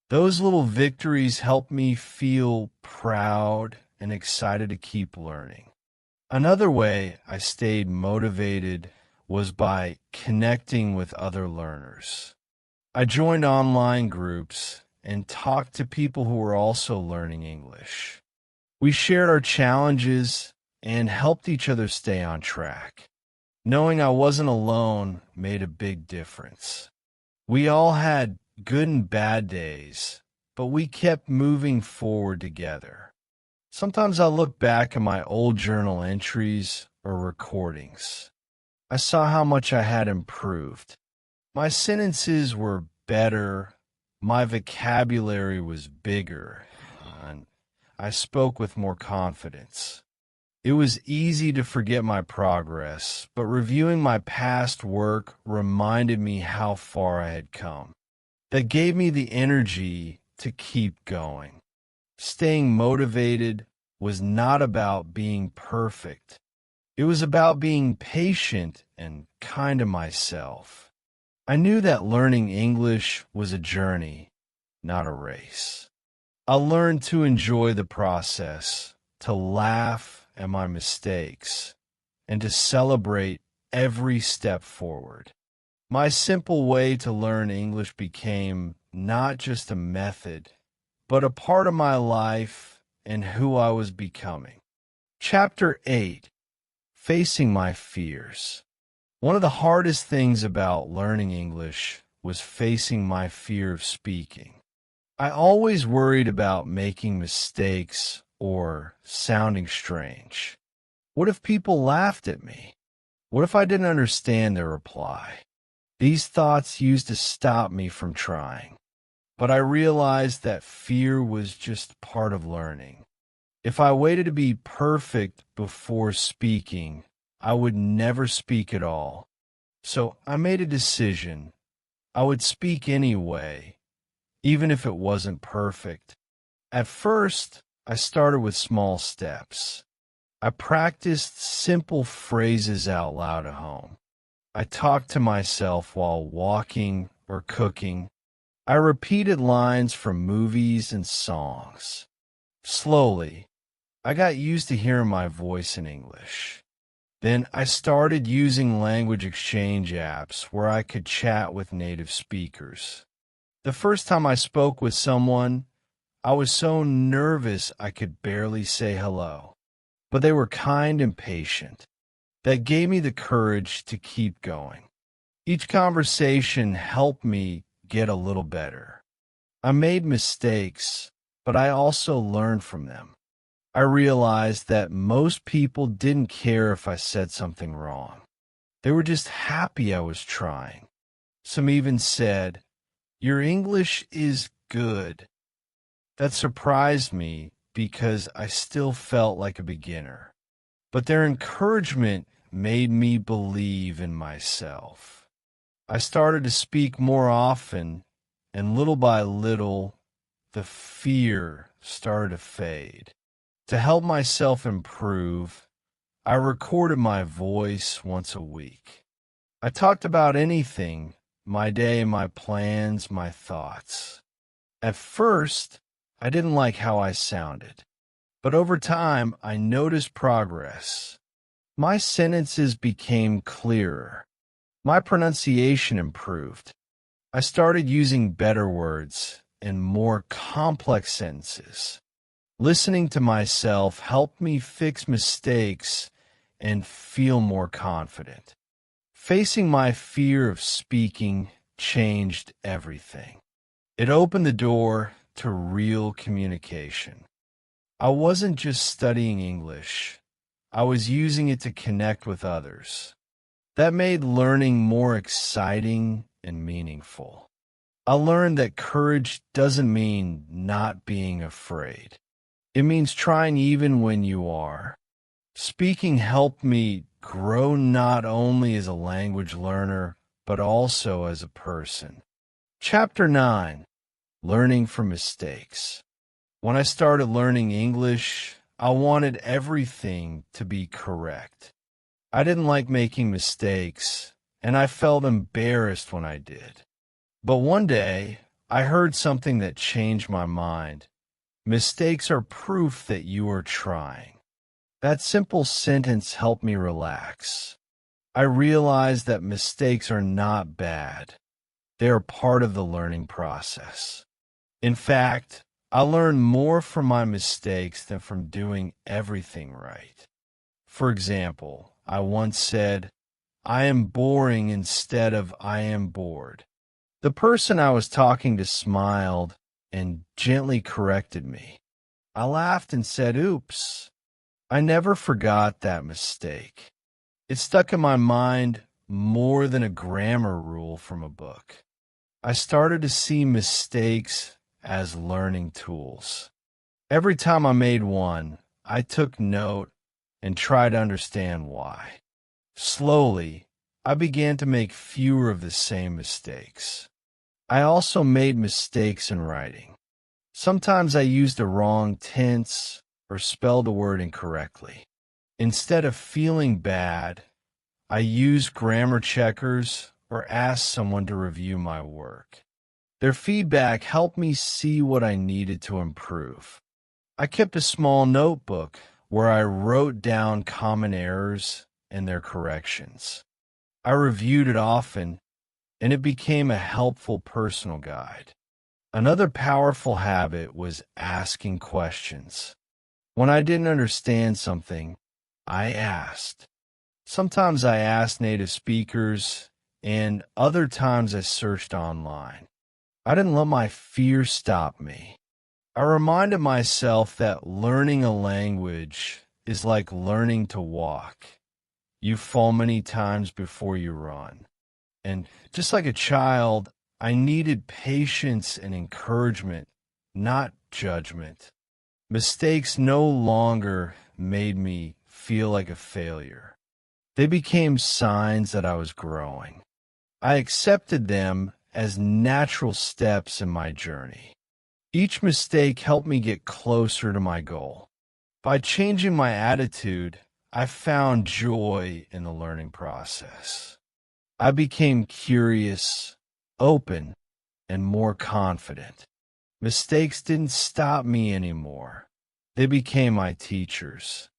Those little victories helped me feel proud and excited to keep learning. Another way I stayed motivated was by connecting with other learners. I joined online groups and talked to people who were also learning English. We shared our challenges and helped each other stay on track. Knowing I wasn't alone made a big difference. We all had good and bad days, but we kept moving forward together. Sometimes I look back at my old journal entries or recordings. I saw how much I had improved. My sentences were better, my vocabulary was bigger, and I spoke with more confidence. It was easy to forget my progress, but reviewing my past work reminded me how far I had come. That gave me the energy to keep going. Staying motivated was not about being perfect. It was about being patient and kind to myself. I knew that learning English was a journey, not a race. I learned to enjoy the process, to laugh at my mistakes, and to celebrate every step forward. My simple way to learn English became not just a method, but a part of my life and who I was becoming. Chapter 8: Facing My Fears. One of the hardest things about learning English was facing my fear of speaking. I always worried about making mistakes or sounding strange. What if people laughed at me? What if I didn't understand their reply? These thoughts used to stop me from trying. But I realized that fear was just part of learning. If I waited to be perfect before speaking, I would never speak at all. So I made a decision. I would speak anyway, even if it wasn't perfect. At first, I started with small steps. I practiced simple phrases out loud at home. I talked to myself while walking or cooking. I repeated lines from movies and songs. Slowly, I got used to hearing my voice in English. Then I started using language exchange apps where I could chat with native speakers. The first time I spoke with someone, I was so nervous I could barely say hello. But they were kind and patient. That gave me the courage to keep going. Each conversation helped me get a little better. I made mistakes, but I also learned from them. I realized that most people didn't care if I said something wrong. They were just happy I was trying. Some even said, "Your English is good." That surprised me because I still felt like a beginner. But their encouragement made me believe in myself. I started to speak more often, and little by little, the fear started to fade. To help myself improve, I recorded my voice once a week. I talked about anything, my day, my plans, my thoughts. At first, I didn't like how I sounded, but over time, I noticed progress. My sentences became clearer. My pronunciation improved. I started using better words and more complex sentences. Listening to myself helped me fix mistakes and feel more confident. Facing my fear of speaking changed everything. It opened the door to real communication. I wasn't just studying English. I was using it to connect with others. That made learning more exciting and meaningful. I learned that courage doesn't mean not being afraid. It means trying even when you are. Speaking helped me grow not only as a language learner, but also as a person. Chapter 9. Learning from Mistakes. When I started learning English, I wanted everything to be correct. I didn't like making mistakes, and I felt embarrassed when I did. But one day, I heard something that changed my mind. Mistakes are proof that you are trying. That simple sentence helped me relax. I realized that mistakes are not bad. They are part of the learning process. In fact, I learned more from my mistakes than from doing everything right. For example, I once said, "I am boring" instead of "I am bored." The person I was talking to smiled and gently corrected me. I laughed and said, "Oops." I never forgot that mistake. It stuck in my mind more than a grammar rule from a book. I started to see mistakes as learning tools. Every time I made one, I took note and tried to understand why. Slowly, I began to make fewer of the same mistakes. I also made mistakes in writing. Sometimes I used the wrong tense or spelled a word incorrectly. Instead of feeling bad, I used grammar checkers or asked someone to review my work. Their feedback helped me see what I needed to improve. I kept a small notebook where I wrote down common errors and their corrections. I reviewed it often, and it became a helpful personal guide. Another powerful habit was asking questions. When I didn't understand something, I asked. Sometimes I asked native speakers, and other times I searched online. I didn't let my fear stop me. I reminded myself that learning a language is like learning to walk. You fall many times before you run. And just like a child, I needed patience and encouragement, not judgment. Mistakes no longer made me feel like a failure. They became signs that I was growing. I accepted them as natural steps in my journey. Each mistake helped me get closer to my goal. By changing my attitude, I found joy in the learning process. I became curious, open, and more confident. Mistakes didn't stop me anymore. They became my teachers.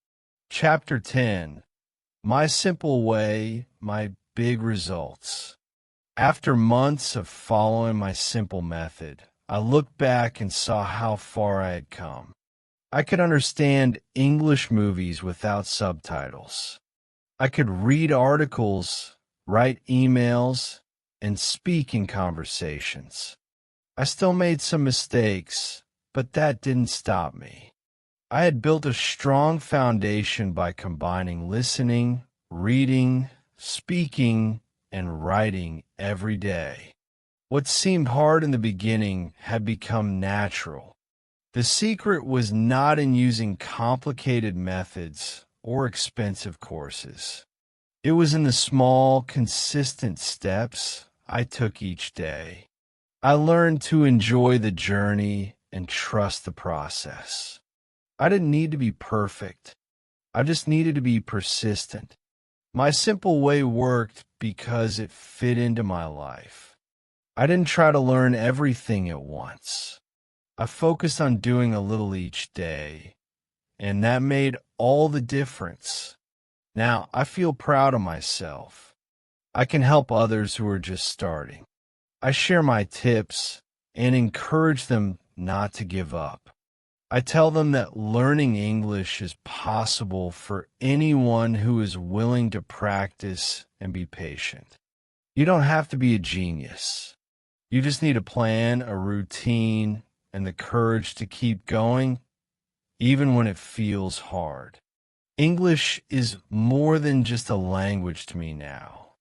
Chapter 10. My Simple Way, My Big Results. After months of following my simple method, I looked back and saw how far I had come. I could understand English movies without subtitles. I could read articles, write emails, and speak in conversations. I still made some mistakes, but that didn't stop me. I had built a strong foundation by combining listening, reading, speaking, and writing every day. What seemed hard in the beginning had become natural. The secret was not in using complicated methods or expensive courses. It was in the small, consistent steps I took each day. I learned to enjoy the journey and trust the process. I didn't need to be perfect. I just needed to be persistent. My simple way worked because it fit into my life. I didn't try to learn everything at once. I focused on doing a little each day, and that made all the difference. Now, I feel proud of myself. I can help others who are just starting. I share my tips and encourage them not to give up. I tell them that learning English is possible for anyone who is willing to practice and be patient. You don't have to be a genius. You just need a plan, a routine, and the courage to keep going, even when it feels hard. English is more than just a language to me now.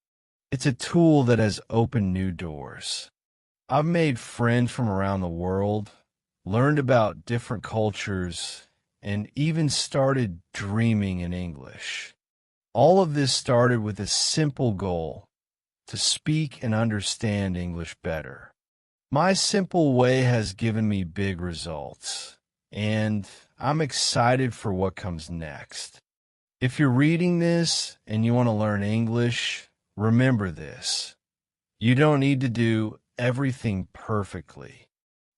It's a tool that has opened new doors. I've made friends from around the world, learned about different cultures, and even started dreaming in English. All of this started with a simple goal: to speak and understand English better. My simple way has given me big results, and I'm excited for what comes next. If you're reading this and you want to learn English, remember this: you don't need to do everything perfectly.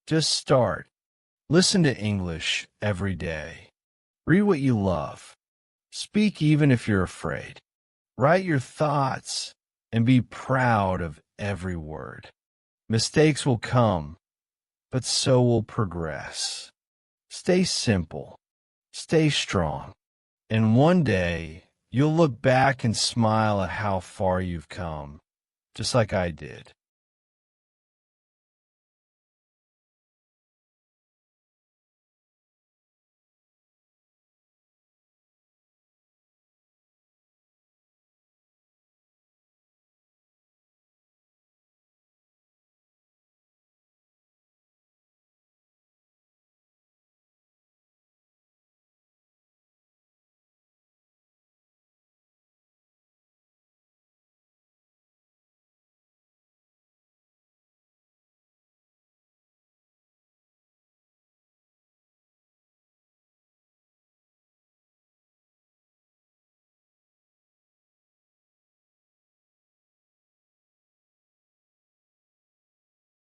Just start. Listen to English every day. Read what you love. Speak even if you're afraid. Write your thoughts and be proud of every word. Mistakes will come, but so will progress. Stay simple. Stay strong. And one day, you'll look back and smile at how far you've come, just like I did.